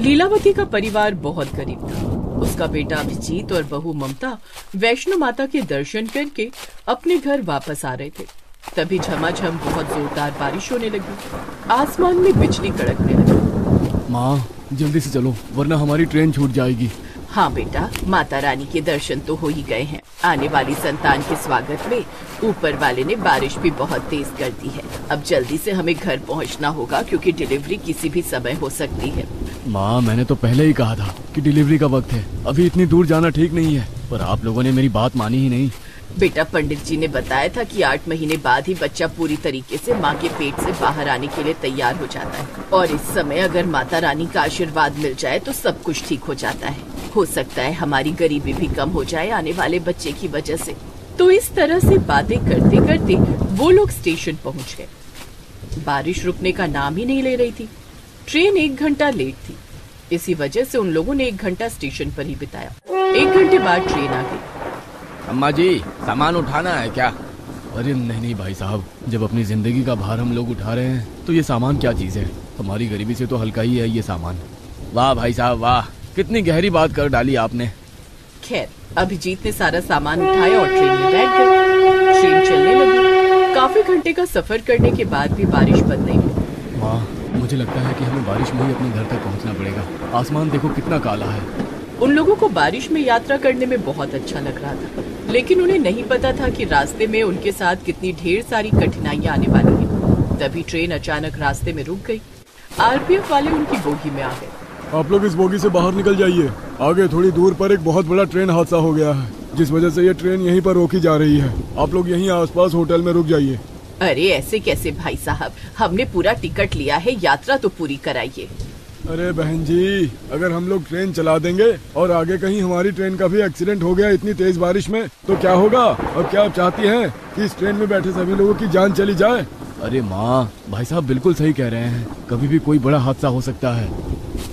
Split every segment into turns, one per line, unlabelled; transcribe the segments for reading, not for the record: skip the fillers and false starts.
लीलावती का परिवार बहुत गरीब था। उसका बेटा अभिजीत और बहू ममता वैष्णो माता के दर्शन करके अपने घर वापस आ रहे थे। तभी झमाझम बहुत जोरदार बारिश होने लगी। आसमान में बिजली कड़कने लगी।
माँ, जल्दी से चलो वरना हमारी ट्रेन छूट जाएगी।
हाँ बेटा, माता रानी के दर्शन तो हो ही गए हैं। आने वाली संतान के स्वागत में ऊपर वाले ने बारिश भी बहुत तेज कर दी है। अब जल्दी से हमें घर पहुंचना होगा क्योंकि डिलीवरी किसी भी समय हो सकती है।
माँ, मैंने तो पहले ही कहा था कि डिलीवरी का वक्त है, अभी इतनी दूर जाना ठीक नहीं है, पर आप लोगों ने मेरी बात मानी ही नहीं।
बेटा, पंडित जी ने बताया था कि 8 महीने बाद ही बच्चा पूरी तरीके से माँ के पेट से बाहर आने के लिए तैयार हो जाता है और इस समय अगर माता रानी का आशीर्वाद मिल जाए तो सब कुछ ठीक हो जाता है। हो सकता है हमारी गरीबी भी कम हो जाए आने वाले बच्चे की वजह से। तो इस तरह से बातें करते करते वो लोग स्टेशन पहुँच गए। बारिश रुकने का नाम ही नहीं ले रही थी। ट्रेन 1 घंटा लेट थी। इसी वजह से उन लोगों ने 1 घंटा स्टेशन पर ही बिताया। 1 घंटे बाद ट्रेन आ गई।
अम्मा जी, सामान उठाना है क्या?
अरे नहीं भाई साहब, जब अपनी जिंदगी का भार हम लोग उठा रहे हैं तो ये सामान क्या चीज है। हमारी गरीबी से तो हल्का ही है ये सामान।
वाह भाई साहब वाह, कितनी गहरी बात कर डाली आपने।
खैर, अभिजीत ने सारा सामान उठाया और ट्रेन में बैठ गए। ट्रेन चलने लगी। काफी घंटे का सफर करने के बाद भी बारिश बंद नहीं हुई।
माँ, मुझे लगता है कि हमें बारिश में ही अपने घर तक पहुँचना पड़ेगा। आसमान देखो कितना काला है।
उन लोगों को बारिश में यात्रा करने में बहुत अच्छा लग रहा था, लेकिन उन्हें नहीं पता था कि रास्ते में उनके साथ कितनी ढेर सारी कठिनाइयां आने वाली हैं। तभी ट्रेन अचानक रास्ते में रुक गई। आरपीएफ वाले उनकी बोगी में आ गए।
आप लोग इस बोगी से बाहर निकल जाइए। आगे थोड़ी दूर पर एक बहुत बड़ा ट्रेन हादसा हो गया है, जिस वजह से ये ट्रेन यहीं पर रोकी जा रही है। आप लोग यहीं आसपास होटल में रुक जाइए।
अरे ऐसे कैसे भाई साहब, हमने पूरा टिकट लिया है, यात्रा तो पूरी कराइए।
अरे बहन जी, अगर हम लोग ट्रेन चला देंगे और आगे कहीं हमारी ट्रेन का भी एक्सीडेंट हो गया इतनी तेज बारिश में तो क्या होगा? और क्या आप चाहती हैं कि इस ट्रेन में बैठे सभी लोगों की जान चली जाए? अरे माँ, भाई साहब बिल्कुल सही कह रहे हैं, कभी भी कोई बड़ा हादसा हो सकता है।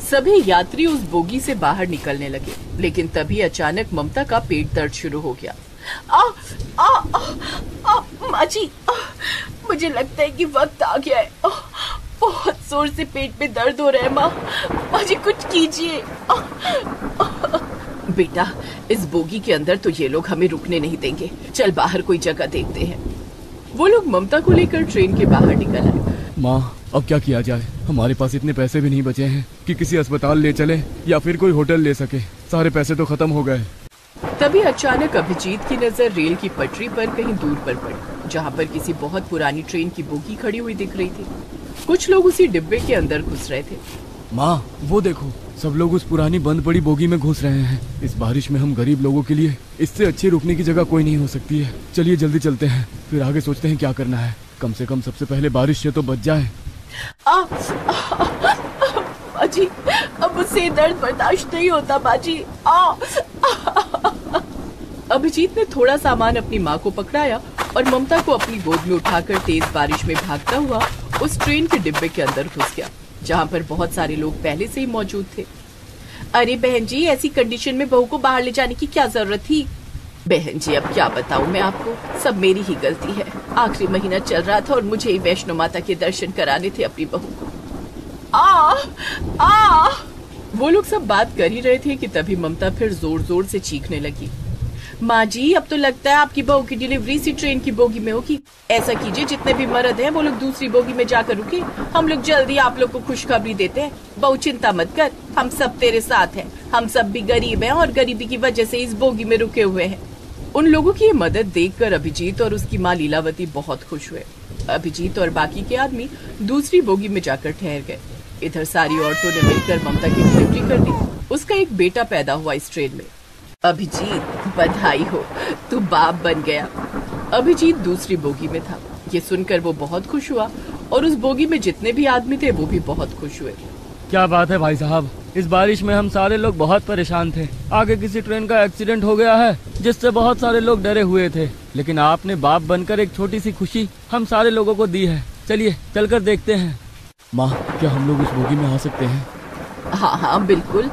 सभी यात्री उस बोगी से बाहर निकलने लगे, लेकिन तभी अचानक ममता का पेट दर्द शुरू हो गया। माँ जी, मुझे लगता है कि वक्त आ गया है। बहुत जोर से पेट में दर्द हो रहा है। माँ जी कुछ कीजिए। बेटा, इस बोगी के अंदर तो ये लोग हमें रुकने नहीं देंगे। चल बाहर कोई जगह देखते हैं। वो लोग ममता को लेकर ट्रेन के बाहर निकल आए।
माँ, अब क्या किया जाए? हमारे पास इतने पैसे भी नहीं बचे हैं कि किसी अस्पताल ले चले या फिर कोई होटल ले सके। सारे पैसे तो खत्म हो गए।
तभी अचानक अभिजीत की नजर रेल की पटरी पर कहीं दूर पर पड़ी, जहाँ पर किसी बहुत पुरानी ट्रेन की बोगी खड़ी हुई दिख रही थी। कुछ लोग उसी डिब्बे के अंदर घुस रहे थे।
माँ, वो देखो, सब लोग उस पुरानी बंद पड़ी बोगी में घुस रहे हैं। इस बारिश में हम गरीब लोगों के लिए इससे अच्छी रुकने की जगह कोई नहीं हो सकती है। चलिए जल्दी चलते हैं, फिर आगे सोचते हैं क्या करना है। कम से कम सबसे पहले बारिश से तो बच जाए।
बाजी, अब मुझसे दर्द बर्दाश्त नहीं होता बाजी। अभिजीत ने थोड़ा सामान अपनी माँ को पकड़ाया और ममता को अपनी गोद में उठाकर तेज बारिश में भागता हुआ उस ट्रेन के डिब्बे के अंदर घुस गया, जहाँ पर बहुत सारे लोग पहले से ही मौजूद थे। अरे बहन जी, ऐसी कंडीशन में बहू को बाहर ले जाने की क्या जरूरत थी? बहन जी, अब क्या बताऊं मैं आपको, सब मेरी ही गलती है। आखिरी महीना चल रहा था और मुझे ही वैष्णो माता के दर्शन कराने थे अपनी बहू को। वो लोग सब बात कर ही रहे थे कि तभी ममता फिर जोर जोर से चीखने लगी। माँ जी, अब तो लगता है आपकी बहू की डिलीवरी इसी ट्रेन की बोगी में होगी। ऐसा कीजिए, जितने भी मर्द हैं वो लोग दूसरी बोगी में जाकर रुके। हम लोग जल्दी आप लोग को खुशखबरी देते हैं। बहू चिंता मत कर, हम सब तेरे साथ हैं। हम सब भी गरीब हैं और गरीबी की वजह से इस बोगी में रुके हुए हैं। उन लोगों की ये मदद देखकर अभिजीत और उसकी माँ लीलावती बहुत खुश हुए। अभिजीत और बाकी के आदमी दूसरी बोगी में जाकर ठहर गए। इधर सारी औरतों ने मिलकर ममता की डिलीवरी कर दी। उसका एक बेटा पैदा हुआ इस ट्रेन में। अभिजीत, बधाई हो, तू बाप बन गया। अभिजीत दूसरी बोगी में था। ये सुनकर वो बहुत खुश हुआ और उस बोगी में जितने भी आदमी थे वो भी बहुत खुश हुए।
क्या बात है भाई साहब, इस बारिश में हम सारे लोग बहुत परेशान थे। आगे किसी ट्रेन का एक्सीडेंट हो गया है जिससे बहुत सारे लोग डरे हुए थे, लेकिन आपने बाप बनकर एक छोटी सी खुशी हम सारे लोगों को दी है। चलिए चलकर देखते हैं।
माँ, क्या हम लोग उस बोगी में आ सकते हैं?
हाँ हाँ बिल्कुल।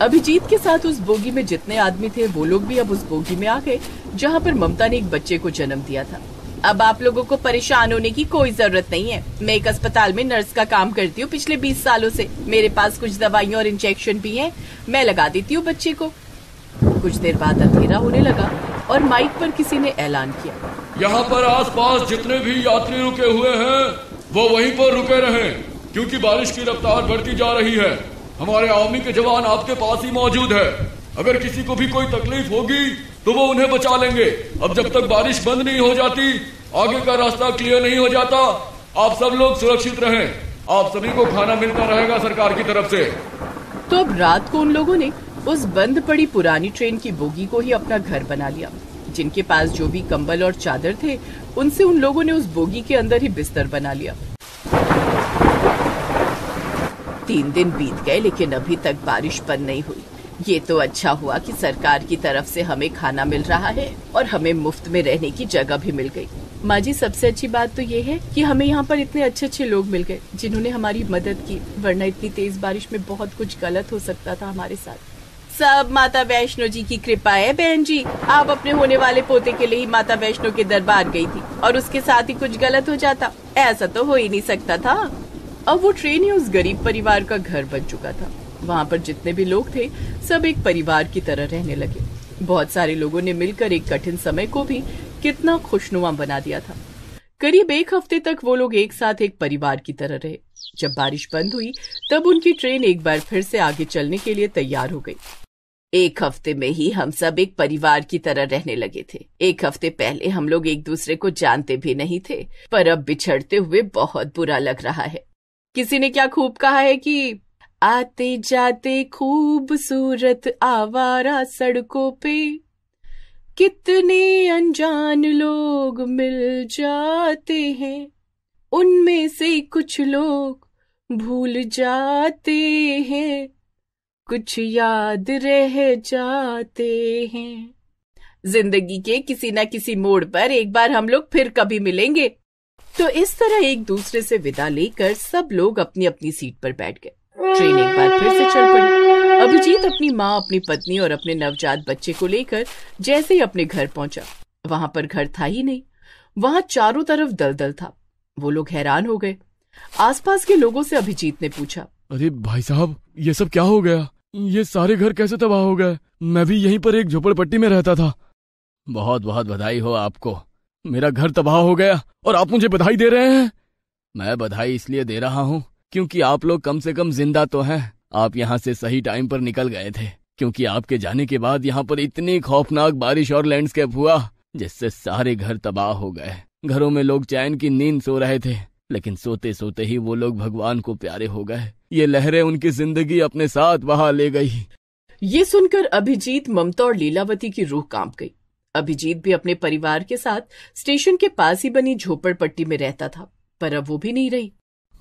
अभिजीत के साथ उस बोगी में जितने आदमी थे वो लोग भी अब उस बोगी में आ गए जहाँ पर ममता ने एक बच्चे को जन्म दिया था। अब आप लोगों को परेशान होने की कोई जरूरत नहीं है। मैं एक अस्पताल में नर्स का काम करती हूँ पिछले 20 सालों से। मेरे पास कुछ दवाइयाँ और इंजेक्शन भी हैं, मैं लगा देती हूँ बच्चे को। कुछ देर बाद अंधेरा होने लगा और माइक पर किसी ने ऐलान किया,
यहाँ पर आसपास जितने भी यात्री रुके हुए हैं वो वहीं पर रुके रहें, क्योंकि बारिश की रफ्तार बढ़ती जा रही है। हमारे आर्मी के जवान आपके पास ही मौजूद है। अगर किसी को भी कोई तकलीफ होगी तो वो उन्हें बचा लेंगे। अब जब तक बारिश बंद नहीं हो जाती, आगे का रास्ता क्लियर नहीं हो जाता, आप सब लोग सुरक्षित रहें। आप सभी को खाना मिलता रहेगा सरकार की तरफ से।
तो अब रात को उन लोगों ने उस बंद पड़ी पुरानी ट्रेन की बोगी को ही अपना घर बना लिया। जिनके पास जो भी कंबल और चादर थे, उनसे उन लोगों ने उस बोगी के अंदर ही बिस्तर बना लिया। 3 दिन बीत गए लेकिन अभी तक बारिश बंद नहीं हुई। ये तो अच्छा हुआ कि सरकार की तरफ से हमें खाना मिल रहा है और हमें मुफ्त में रहने की जगह भी मिल गई। माँ जी, सबसे अच्छी बात तो ये है कि हमें यहाँ पर इतने अच्छे अच्छे लोग मिल गए जिन्होंने हमारी मदद की, वरना इतनी तेज बारिश में बहुत कुछ गलत हो सकता था हमारे साथ। सब माता वैष्णो जी की कृपा है बहन जी। आप अपने होने वाले पोते के लिए ही माता वैष्णो के दरबार गई थी और उसके साथ ही कुछ गलत हो जाता, ऐसा तो हो ही नहीं सकता था। अब वो ट्रेन ही उस गरीब परिवार का घर बन चुका था। वहाँ पर जितने भी लोग थे सब एक परिवार की तरह रहने लगे। बहुत सारे लोगों ने मिलकर एक कठिन समय को भी कितना खुशनुमा बना दिया था। करीब 1 हफ्ते तक वो लोग एक साथ एक परिवार की तरह रहे। जब बारिश बंद हुई तब उनकी ट्रेन एक बार फिर से आगे चलने के लिए तैयार हो गई। 1 हफ्ते में ही हम सब एक परिवार की तरह रहने लगे थे। 1 हफ्ते पहले हम लोग एक दूसरे को जानते भी नहीं थे, पर अब बिछड़ते हुए बहुत बुरा लग रहा है। किसी ने क्या खूब कहा है कि आते जाते खूबसूरत आवारा सड़कों पे कितने अनजान लोग मिल जाते हैं, उनमें से कुछ लोग भूल जाते हैं, कुछ याद रह जाते हैं। जिंदगी के किसी न किसी मोड़ पर एक बार हम लोग फिर कभी मिलेंगे। तो इस तरह एक दूसरे से विदा लेकर सब लोग अपनी अपनी सीट पर बैठ गए। ट्रेन एक बार फिर से चल पड़ी। अभिजीत अपनी माँ, अपनी पत्नी और अपने नवजात बच्चे को लेकर जैसे ही अपने घर पहुंचा, वहां पर घर था ही नहीं। वहां चारों तरफ दलदल था। वो लोग हैरान हो गए। आसपास के लोगों से अभिजीत ने पूछा,
अरे भाई साहब, ये सब क्या हो गया? ये सारे घर कैसे तबाह हो गए? मैं भी यहीं पर एक झोपड़पट्टी में रहता था।
बहुत बहुत बधाई हो आपको। मेरा घर तबाह हो गया और आप मुझे बधाई दे रहे हैं? मैं बधाई इसलिए दे रहा हूँ क्योंकि आप लोग कम से कम जिंदा तो हैं। आप यहाँ से सही टाइम पर निकल गए थे, क्योंकि आपके जाने के बाद यहाँ पर इतनी खौफनाक बारिश और लैंडस्केप हुआ जिससे सारे घर तबाह हो गए। घरों में लोग चैन की नींद सो रहे थे, लेकिन सोते सोते ही वो लोग भगवान को प्यारे हो गए। ये लहरें उनकी जिंदगी अपने साथ बहा ले गई।
ये सुनकर अभिजीत, ममता और लीलावती की रूह कांप गई। अभिजीत भी अपने परिवार के साथ स्टेशन के पास ही बनी झोपड़पट्टी में रहता था, पर अब वो भी नहीं रही।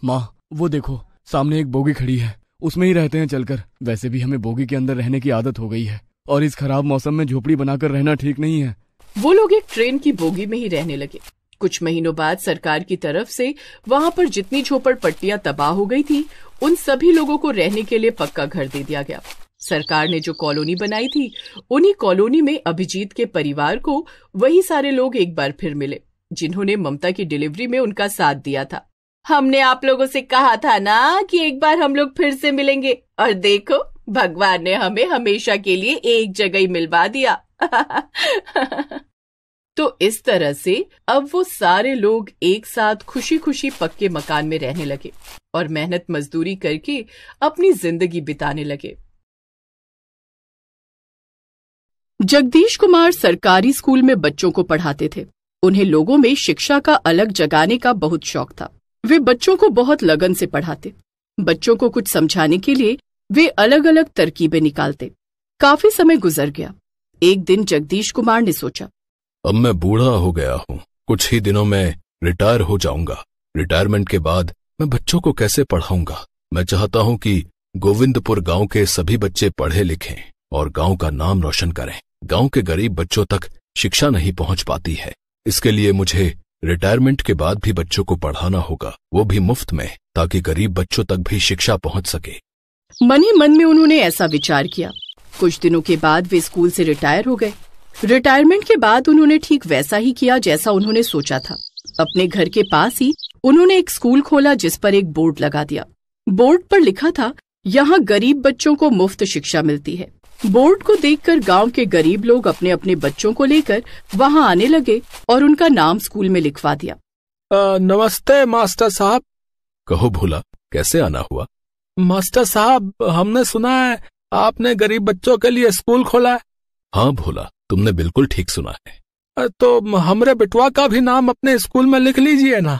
माँ, वो देखो, सामने एक बोगी खड़ी है, उसमें ही रहते हैं चलकर। वैसे भी हमें बोगी के अंदर रहने की आदत हो गई है और इस खराब मौसम में झोपड़ी बनाकर रहना ठीक नहीं है।
वो लोग एक ट्रेन की बोगी में ही रहने लगे। कुछ महीनों बाद सरकार की तरफ से वहां पर जितनी झोपड़पट्टियां तबाह हो गई थी, उन सभी लोगों को रहने के लिए पक्का घर दे दिया गया। सरकार ने जो कॉलोनी बनाई थी, उन्हीं कॉलोनी में अभिजीत के परिवार को वही सारे लोग एक बार फिर मिले जिन्होंने ममता की डिलीवरी में उनका साथ दिया था। हमने आप लोगों से कहा था ना कि एक बार हम लोग फिर से मिलेंगे, और देखो भगवान ने हमें हमेशा के लिए एक जगह ही मिलवा दिया। तो इस तरह से अब वो सारे लोग एक साथ खुशी खुशी पक्के मकान में रहने लगे और मेहनत मजदूरी करके अपनी जिंदगी बिताने लगे। जगदीश कुमार सरकारी स्कूल में बच्चों को पढ़ाते थे। उन्हें लोगों में शिक्षा का अलग जगाने का बहुत शौक था। वे बच्चों को बहुत लगन से पढ़ाते। बच्चों को कुछ समझाने के लिए वे अलग अलग तरकीबें निकालते। काफी समय गुजर गया। एक दिन जगदीश कुमार ने सोचा,
अब मैं बूढ़ा हो गया हूँ, कुछ ही दिनों में रिटायर हो जाऊंगा। रिटायरमेंट के बाद मैं बच्चों को कैसे पढ़ाऊंगा? मैं चाहता हूँ कि गोविंदपुर गांव के सभी बच्चे पढ़े लिखें और गांव का नाम रोशन करें। गांव के गरीब बच्चों तक शिक्षा नहीं पहुंच पाती है। इसके लिए मुझे रिटायरमेंट के बाद भी बच्चों को पढ़ाना होगा, वो भी मुफ्त में, ताकि गरीब बच्चों तक भी शिक्षा पहुंच सके।
मन ही मन में उन्होंने ऐसा विचार किया। कुछ दिनों के बाद वे स्कूल से रिटायर हो गए। रिटायरमेंट के बाद उन्होंने ठीक वैसा ही किया जैसा उन्होंने सोचा था। अपने घर के पास ही उन्होंने एक स्कूल खोला जिस पर एक बोर्ड लगा दिया। बोर्ड पर लिखा था, यहाँ गरीब बच्चों को मुफ्त शिक्षा मिलती है। बोर्ड को देखकर गांव के गरीब लोग अपने अपने बच्चों को लेकर वहां आने लगे और उनका नाम स्कूल में लिखवा दिया।
नमस्ते मास्टर साहब।
कहो भोला, कैसे आना हुआ?
मास्टर साहब, हमने सुना है आपने गरीब बच्चों के लिए स्कूल खोला है।
हाँ भोला, तुमने बिल्कुल ठीक सुना है।
तो हमरे बिटवा का भी नाम अपने स्कूल में लिख लीजिए ना।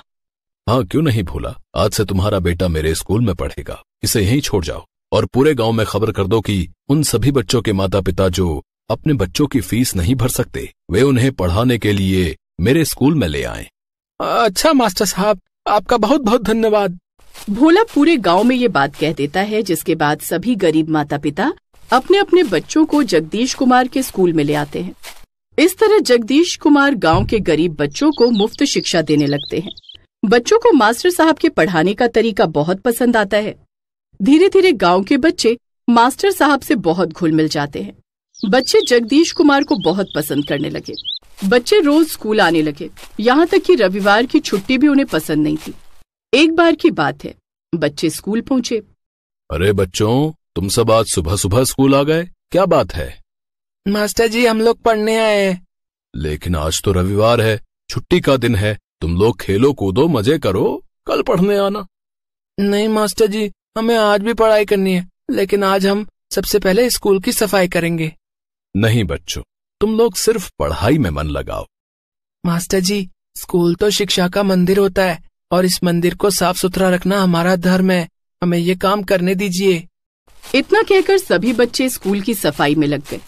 हाँ, क्यों नहीं भोला। आज से तुम्हारा बेटा मेरे स्कूल में पढ़ेगा। इसे यहीं छोड़ जाओ और पूरे गांव में खबर कर दो कि उन सभी बच्चों के माता पिता जो अपने बच्चों की फीस नहीं भर सकते, वे उन्हें पढ़ाने के लिए मेरे स्कूल में ले आएं।
अच्छा मास्टर साहब, आपका बहुत बहुत धन्यवाद।
भोला पूरे गांव में ये बात कह देता है, जिसके बाद सभी गरीब माता पिता अपने अपने बच्चों को जगदीश कुमार के स्कूल में ले आते हैं। इस तरह जगदीश कुमार गांव के गरीब बच्चों को मुफ्त शिक्षा देने लगते हैं। बच्चों को मास्टर साहब के पढ़ाने का तरीका बहुत पसंद आता है। धीरे धीरे गांव के बच्चे मास्टर साहब से बहुत घुल मिल जाते हैं। बच्चे जगदीश कुमार को बहुत पसंद करने लगे। बच्चे रोज स्कूल आने लगे, यहाँ तक कि रविवार की छुट्टी भी उन्हें पसंद नहीं थी। एक बार की बात है, बच्चे स्कूल पहुँचे।
अरे बच्चों, तुम सब आज सुबह सुबह स्कूल आ गए, क्या बात है?
मास्टर जी, हम लोग पढ़ने आए हैं।
लेकिन आज तो रविवार है, छुट्टी का दिन है। तुम लोग खेलो कूदो, मजे करो, कल पढ़ने आना।
नहीं मास्टर जी, हमें आज भी पढ़ाई करनी है, लेकिन आज हम सबसे पहले स्कूल की सफाई करेंगे।
नहीं बच्चों, तुम लोग सिर्फ पढ़ाई में मन लगाओ।
मास्टर जी, स्कूल तो शिक्षा का मंदिर होता है और इस मंदिर को साफ सुथरा रखना हमारा धर्म है। हमें ये काम करने दीजिए।
इतना कहकर सभी बच्चे स्कूल की सफाई में लग गए।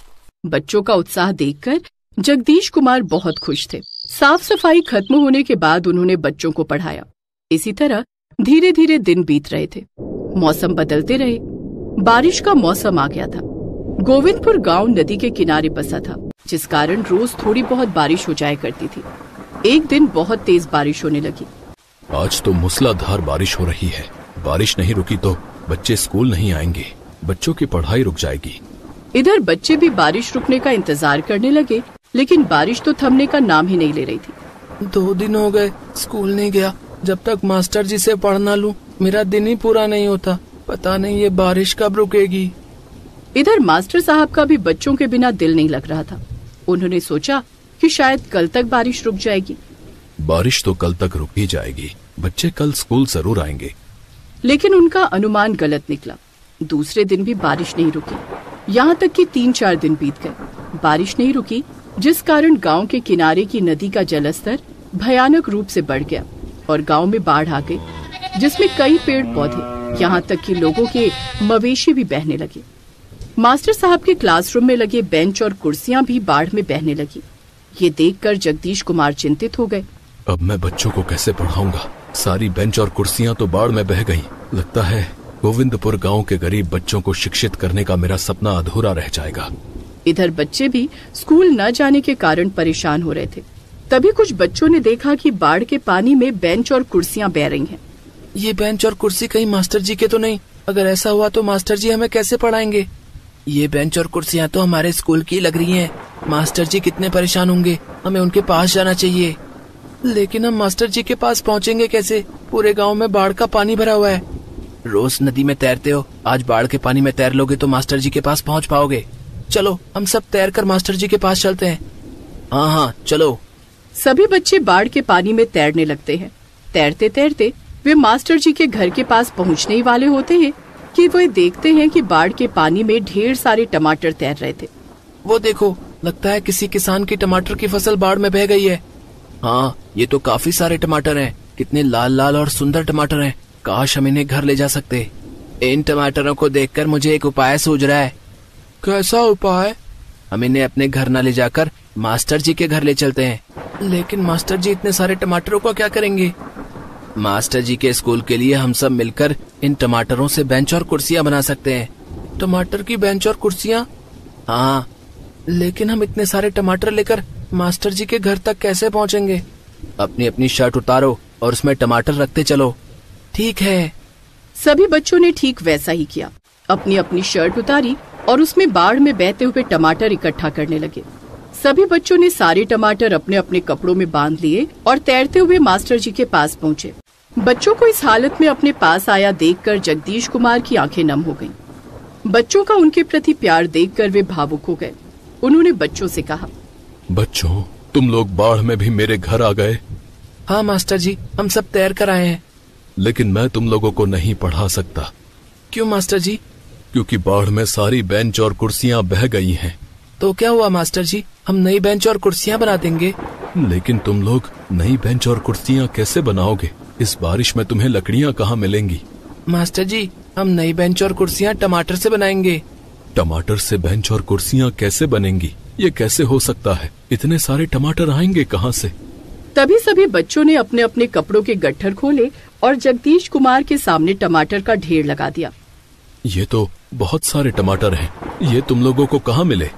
बच्चों का उत्साह देखकर जगदीश कुमार बहुत खुश थे। साफ सफाई खत्म होने के बाद उन्होंने बच्चों को पढ़ाया। इसी तरह धीरे धीरे दिन बीत रहे थे। मौसम बदलते रहे। बारिश का मौसम आ गया था। गोविंदपुर गांव नदी के किनारे बसा था, जिस कारण रोज थोड़ी बहुत बारिश हो जाया करती थी। एक दिन बहुत तेज बारिश होने लगी।
आज तो मूसलाधार बारिश हो रही है। बारिश नहीं रुकी तो बच्चे स्कूल नहीं आएंगे, बच्चों की पढ़ाई रुक जाएगी।
इधर बच्चे भी बारिश रुकने का इंतजार करने लगे, लेकिन बारिश तो थमने का नाम ही नहीं ले रही थी।
2 दिन हो गए स्कूल नहीं गया। जब तक मास्टर जी से पढ़ ना लूं, मेरा दिन ही पूरा नहीं होता। पता नहीं ये बारिश कब रुकेगी।
इधर मास्टर साहब का भी बच्चों के बिना दिल नहीं लग रहा था। उन्होंने सोचा कि शायद कल तक बारिश रुक जाएगी।
बारिश तो कल तक रुक ही जाएगी, बच्चे कल स्कूल जरूर आएंगे।
लेकिन उनका अनुमान गलत निकला। दूसरे दिन भी बारिश नहीं रुकी। यहाँ तक कि 3-4 दिन बीत गए। बारिश नहीं रुकी, जिस कारण गांव के किनारे की नदी का जलस्तर भयानक रूप से बढ़ गया और गांव में बाढ़ आ गई, जिसमें कई पेड़ पौधे, यहाँ तक कि लोगों के मवेशी भी बहने लगे। मास्टर साहब के क्लासरूम में लगे बेंच और कुर्सियां भी बाढ़ में बहने लगी। ये देखकर जगदीश कुमार चिंतित हो गए।
अब मैं बच्चों को कैसे पढ़ाऊंगा? सारी बेंच और कुर्सियां तो बाढ़ में बह गईं। लगता है गोविंदपुर गांव के गरीब बच्चों को शिक्षित करने का मेरा सपना अधूरा रह जाएगा।
इधर बच्चे भी स्कूल न जाने के कारण परेशान हो रहे थे। तभी कुछ बच्चों ने देखा कि बाढ़ के पानी में बेंच और कुर्सियां बह रही हैं।
ये बेंच और कुर्सी कहीं मास्टर जी के तो नहीं? अगर ऐसा हुआ तो मास्टर जी हमें कैसे पढ़ाएंगे? ये बेंच और कुर्सियां तो हमारे स्कूल की लग रही हैं। मास्टर जी कितने परेशान होंगे। हमें उनके पास जाना चाहिए। लेकिन हम मास्टर जी के पास पहुंचेंगे कैसे? पूरे गांव में बाढ़ का पानी भरा हुआ है। रोज नदी में तैरते हो, आज बाढ़ के पानी में तैर लोगे तो मास्टर जी के पास पहुंच पाओगे। चलो हम सब तैर कर मास्टर जी के पास चलते हैं। हाँ, चलो।
सभी बच्चे बाढ़ के पानी में तैरने लगते हैं। तैरते तैरते वे मास्टर जी के घर के पास पहुंचने ही वाले होते हैं कि वे देखते हैं कि बाढ़ के पानी में ढेर सारे टमाटर तैर रहे थे।
वो देखो, लगता है किसी किसान की टमाटर की फसल बाढ़ में बह गई है। हाँ, ये तो काफी सारे टमाटर हैं। कितने लाल लाल और सुंदर टमाटर हैं। काश हम इन्हें घर ले जा सकते। इन टमाटरों को देखकर मुझे एक उपाय सूझ रहा है। कैसा उपाय? हम इन्हें अपने घर न ले जाकर मास्टर जी के घर ले चलते हैं। लेकिन मास्टर जी इतने सारे टमाटरों को क्या करेंगे? मास्टर जी के स्कूल के लिए हम सब मिलकर इन टमाटरों से बेंच और कुर्सियां बना सकते हैं। टमाटर की बेंच और कुर्सियां? हाँ, लेकिन हम इतने सारे टमाटर लेकर मास्टर जी के घर तक कैसे पहुंचेंगे? अपनी अपनी शर्ट उतारो और उसमें टमाटर रखते चलो। ठीक है।
सभी बच्चों ने ठीक वैसा ही किया। अपनी अपनी शर्ट उतारी और उसमें बाढ़ में बहते हुए टमाटर इकट्ठा करने लगे। सभी बच्चों ने सारे टमाटर अपने अपने कपड़ों में बांध लिए और तैरते हुए मास्टर जी के पास पहुँचे। बच्चों को इस हालत में अपने पास आया देखकर जगदीश कुमार की आंखें नम हो गईं। बच्चों का उनके प्रति प्यार देखकर वे भावुक हो गए। उन्होंने बच्चों से कहा,
बच्चों, तुम लोग बाढ़ में भी मेरे घर आ गए।
हाँ मास्टर जी, हम सब तैर कर आए हैं।
लेकिन मैं तुम लोगों को नहीं पढ़ा सकता।
क्यों मास्टर जी?
क्योंकि बाढ़ में सारी बेंच और कुर्सियां बह गई हैं।
तो क्या हुआ मास्टर जी, हम नई बेंच और कुर्सियां बना देंगे।
लेकिन तुम लोग नई बेंच और कुर्सियां कैसे बनाओगे? इस बारिश में तुम्हें लकड़ियां कहाँ मिलेंगी?
मास्टर जी, हम नई बेंच और कुर्सियां टमाटर से बनाएंगे।
टमाटर से बेंच और कुर्सियां कैसे बनेंगी? ये कैसे हो सकता है? इतने सारे टमाटर आएंगे कहाँ से?
तभी सभी बच्चों ने अपने अपने कपड़ों के गट्ठर खोले और जगदीश कुमार के सामने टमाटर का ढेर लगा दिया।
ये तो बहुत सारे टमाटर हैं। ये तुम लोगों को कहाँ मिले?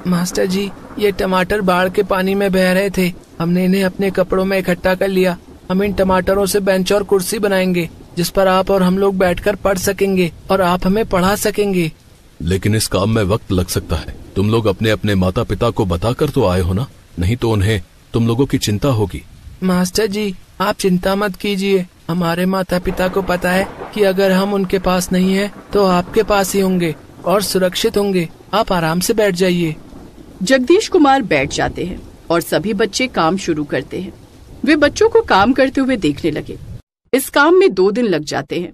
मास्टर जी, ये टमाटर बाढ़ के पानी में बह रहे थे। हमने इन्हें अपने कपड़ों में इकट्ठा कर लिया। हम इन टमाटरों से बेंच और कुर्सी बनाएंगे जिस पर आप और हम लोग बैठकर पढ़ सकेंगे और आप हमें पढ़ा सकेंगे।
लेकिन इस काम में वक्त लग सकता है। तुम लोग अपने अपने माता पिता को बताकर तो आए हो ना? नहीं तो उन्हें तुम लोगों की चिंता होगी।
मास्टर जी, आप चिंता मत कीजिए। हमारे माता पिता को पता है कि अगर हम उनके पास नहीं है तो आपके पास ही होंगे और सुरक्षित होंगे। आप आराम से बैठ जाइए।
जगदीश कुमार बैठ जाते हैं और सभी बच्चे काम शुरू करते हैं। वे बच्चों को काम करते हुए देखने लगे। इस काम में 2 दिन लग जाते हैं।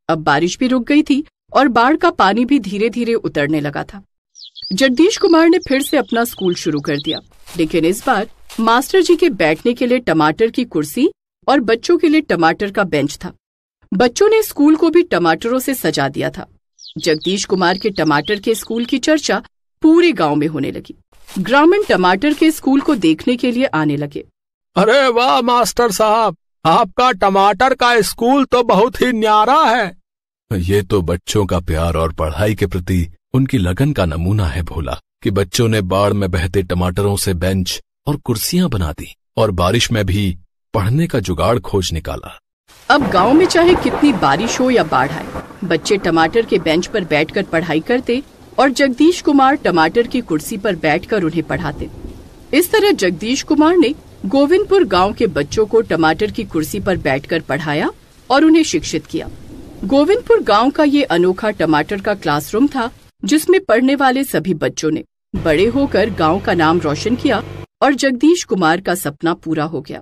अब बारिश भी रुक गई थी और बाढ़ का पानी भी धीरे धीरे उतरने लगा था। जगदीश कुमार ने फिर से अपना स्कूल शुरू कर दिया, लेकिन इस बार मास्टर जी के बैठने के लिए टमाटर की कुर्सी और बच्चों के लिए टमाटर का बेंच था। बच्चों ने स्कूल को भी टमाटरों से सजा दिया था। जगदीश कुमार के टमाटर के स्कूल की चर्चा पूरे गांव में होने लगी। ग्रामीण टमाटर के स्कूल को देखने के लिए आने लगे।
अरे वाह मास्टर साहब, आपका टमाटर का स्कूल तो बहुत ही न्यारा है। ये तो बच्चों का प्यार और पढ़ाई के प्रति उनकी लगन का नमूना है भोला, कि बच्चों ने बाढ़ में बहते टमाटरों से बेंच और कुर्सियां बना दी और बारिश में भी पढ़ने का जुगाड़ खोज निकाला।
अब गांव में चाहे कितनी बारिश हो या बाढ़ आए, बच्चे टमाटर के बेंच पर बैठकर पढ़ाई करते और जगदीश कुमार टमाटर की कुर्सी पर बैठकर उन्हें पढ़ाते। इस तरह जगदीश कुमार ने गोविंदपुर गांव के बच्चों को टमाटर की कुर्सी पर बैठकर पढ़ाया और उन्हें शिक्षित किया। गोविंदपुर गांव का ये अनोखा टमाटर का क्लासरूम था, जिसमें पढ़ने वाले सभी बच्चों ने बड़े होकर गांव का नाम रोशन किया और जगदीश कुमार का सपना पूरा हो गया।